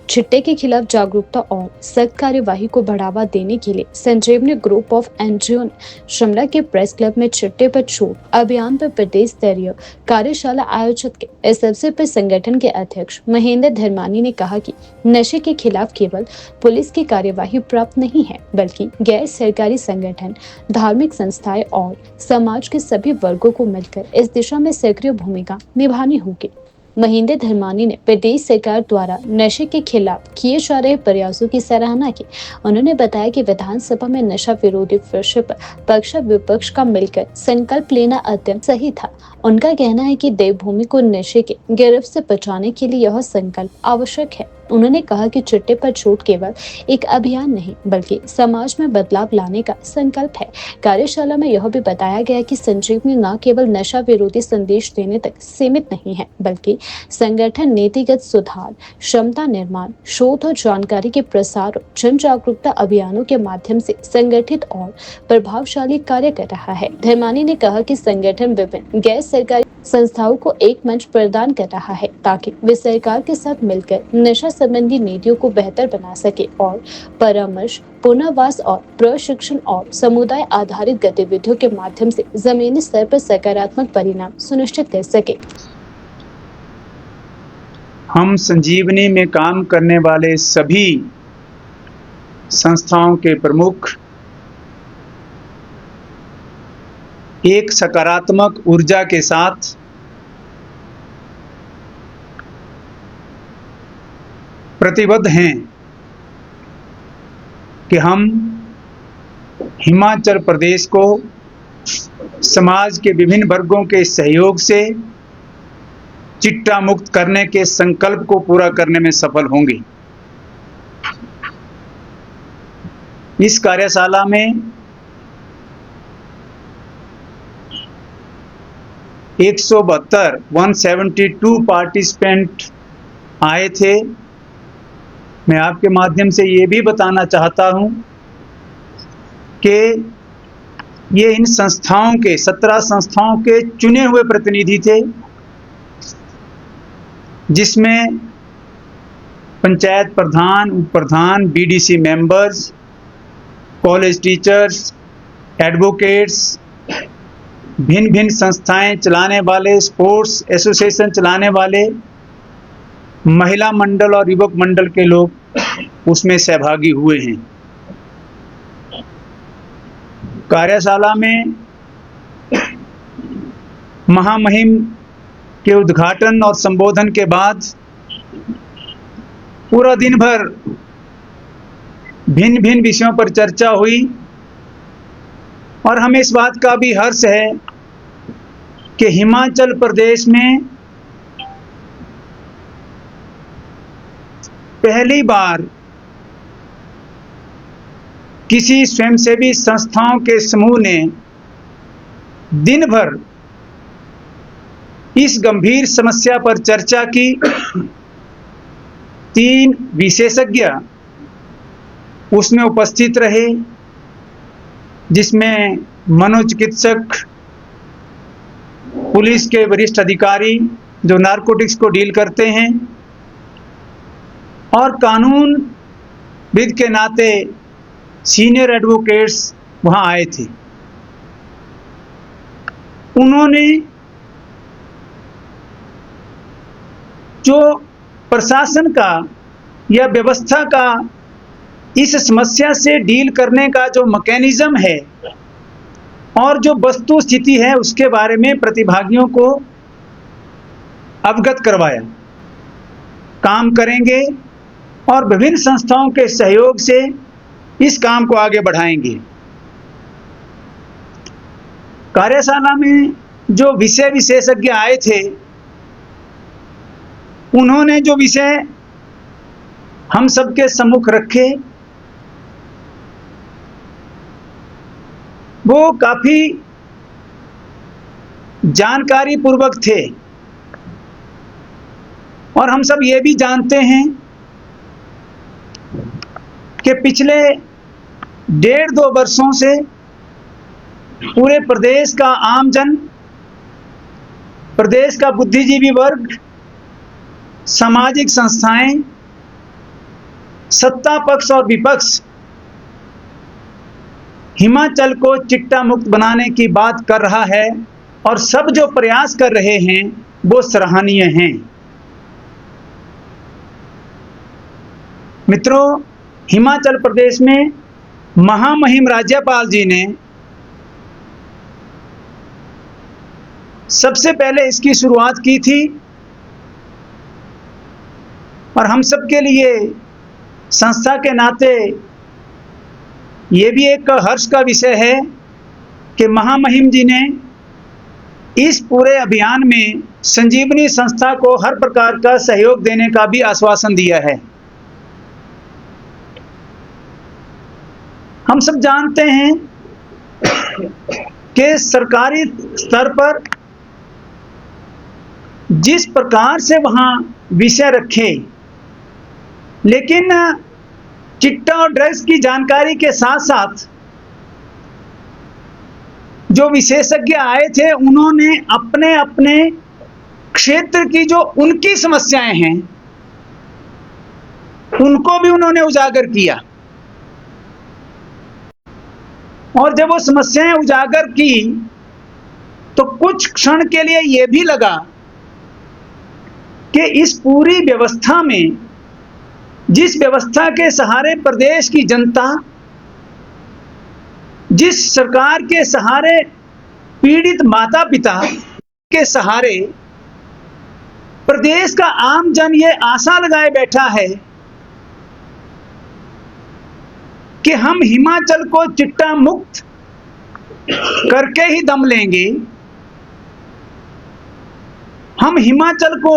चिट्टे के खिलाफ जागरूकता और सख्त कार्यवाही को बढ़ावा देने के लिए संजीवनी ग्रुप ऑफ एनजीओ ने शिमला के प्रेस क्लब में चिट्टे पर छूट अभियान पर प्रदेश स्तरीय कार्यशाला आयोजित की। इस अवसर पर संगठन के अध्यक्ष महेंद्र धर्मानी ने कहा कि नशे के खिलाफ केवल पुलिस की कार्यवाही पर्याप्त नहीं है, बल्कि गैर सरकारी संगठन, धार्मिक संस्थाएं और समाज के सभी वर्गों को मिलकर इस दिशा में सक्रिय भूमिका निभानी होगी। महेंद्र धर्मानी ने प्रदेश सरकार द्वारा नशे के खिलाफ किए जा रहे प्रयासों की सराहना की। उन्होंने बताया कि विधानसभा में नशा विरोधी विषय पर पक्ष विपक्ष का मिलकर संकल्प लेना अत्यंत सही था। उनका कहना है कि देवभूमि को नशे के गिरफ्त से बचाने के लिए यह संकल्प आवश्यक है। उन्होंने कहा कि चिट्टे पर छूट केवल एक अभियान नहीं, बल्कि समाज में बदलाव लाने का संकल्प है। कार्यशाला में यह भी बताया गया कि संजीवनी न केवल नशा विरोधी संदेश देने तक सीमित नहीं है, बल्कि संगठन नीतिगत सुधार, क्षमता निर्माण, शोध और जानकारी के प्रसार और जन जागरूकता अभियानों के माध्यम से संगठित और प्रभावशाली कार्य कर रहा है। धर्मानी ने कहा कि संगठन विभिन्न गैर सरकारी संस्थाओं को एक मंच प्रदान कर रहा है ताकि वे सरकार के साथ मिलकर नशा संबंधी नीतियों को बेहतर बना सके और परामर्श, पुनर्वास और प्रशिक्षण और समुदाय आधारित गतिविधियों के माध्यम से जमीनी स्तर पर सकारात्मक परिणाम सुनिश्चित कर सके। हम संजीवनी में काम करने वाले सभी संस्थाओं के प्रमुख एक सकारात्मक ऊर्जा के साथ प्रतिबद्ध हैं कि हम हिमाचल प्रदेश को समाज के विभिन्न वर्गों के सहयोग से चिट्टा मुक्त करने के संकल्प को पूरा करने में सफल होंगे। इस कार्यशाला में 172 पार्टिसिपेंट आए थे। मैं आपके माध्यम से ये भी बताना चाहता हूं कि ये इन संस्थाओं के 17 संस्थाओं के चुने हुए प्रतिनिधि थे, जिसमें पंचायत प्रधान, उप प्रधान, BDC members, college teachers, advocates, भिन्न भिन्न संस्थाएं चलाने वाले, स्पोर्ट्स एसोसिएशन चलाने वाले, महिला मंडल और युवक मंडल के लोग उसमें सहभागी हुए हैं। कार्यशाला में महामहिम के उद्घाटन और संबोधन के बाद पूरा दिन भर भिन्न भिन्न विषयों पर चर्चा हुई और हमें इस बात का भी हर्ष है कि हिमाचल प्रदेश में पहली बार किसी स्वयंसेवी संस्थाओं के समूह ने दिन भर इस गंभीर समस्या पर चर्चा की। 3 विशेषज्ञ उसमें उपस्थित रहे, जिसमें मनोचिकित्सक, पुलिस के वरिष्ठ अधिकारी जो नारकोटिक्स को डील करते हैं, और कानून विद के नाते सीनियर एडवोकेट्स वहां आए थे। उन्होंने जो प्रशासन का या व्यवस्था का इस समस्या से डील करने का जो मैकेनिज्म है और जो वस्तु स्थिति है, उसके बारे में प्रतिभागियों को अवगत करवाया। काम करेंगे और विभिन्न संस्थाओं के सहयोग से इस काम को आगे बढ़ाएंगे। कार्यशाला में जो विषय विशेषज्ञ आए थे, उन्होंने जो विषय हम सबके सम्मुख रखे वो काफी जानकारी पूर्वक थे और हम सब ये भी जानते हैं कि पिछले 1.5-2 वर्षों से पूरे प्रदेश का आमजन, प्रदेश का बुद्धिजीवी वर्ग, सामाजिक संस्थाएं सत्ता पक्ष और विपक्ष हिमाचल को चिट्टा मुक्त बनाने की बात कर रहा है और सब जो प्रयास कर रहे हैं वो सराहनीय हैं। मित्रों, हिमाचल प्रदेश में महामहिम राज्यपाल जी ने सबसे पहले इसकी शुरुआत की थी और हम सब के लिए संस्था के नाते ये भी एक हर्ष का विषय है कि महामहिम जी ने इस पूरे अभियान में संजीवनी संस्था को हर प्रकार का सहयोग देने का भी आश्वासन दिया है। हम सब जानते हैं कि सरकारी स्तर पर जिस प्रकार से वहां विषय रखे, लेकिन चिट्टा और ड्रग्स की जानकारी के साथ साथ जो विशेषज्ञ आए थे उन्होंने अपने अपने क्षेत्र की जो उनकी समस्याएं हैं उनको भी उन्होंने उजागर किया। और जब वो समस्याएं उजागर की तो कुछ क्षण के लिए यह भी लगा कि इस पूरी व्यवस्था में, जिस व्यवस्था के सहारे प्रदेश की जनता, जिस सरकार के सहारे पीड़ित माता पिता के सहारे प्रदेश का आम जन ये आशा लगाए बैठा है कि हम हिमाचल को चिट्टा मुक्त करके ही दम लेंगे, हम हिमाचल को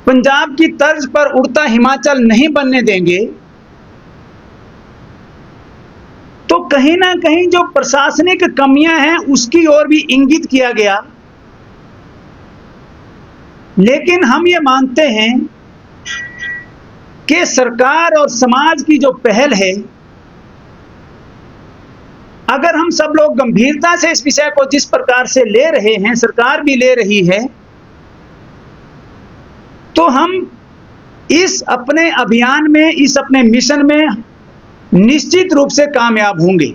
पंजाब की तर्ज पर उड़ता हिमाचल नहीं बनने देंगे, तो कहीं ना कहीं जो प्रशासनिक कमियां हैं उसकी ओर भी इंगित किया गया। लेकिन हम ये मानते हैं कि सरकार और समाज की जो पहल है, अगर हम सब लोग गंभीरता से इस विषय को जिस प्रकार से ले रहे हैं, सरकार भी ले रही है, तो हम इस अपने अभियान में, इस अपने मिशन में निश्चित रूप से कामयाब होंगे।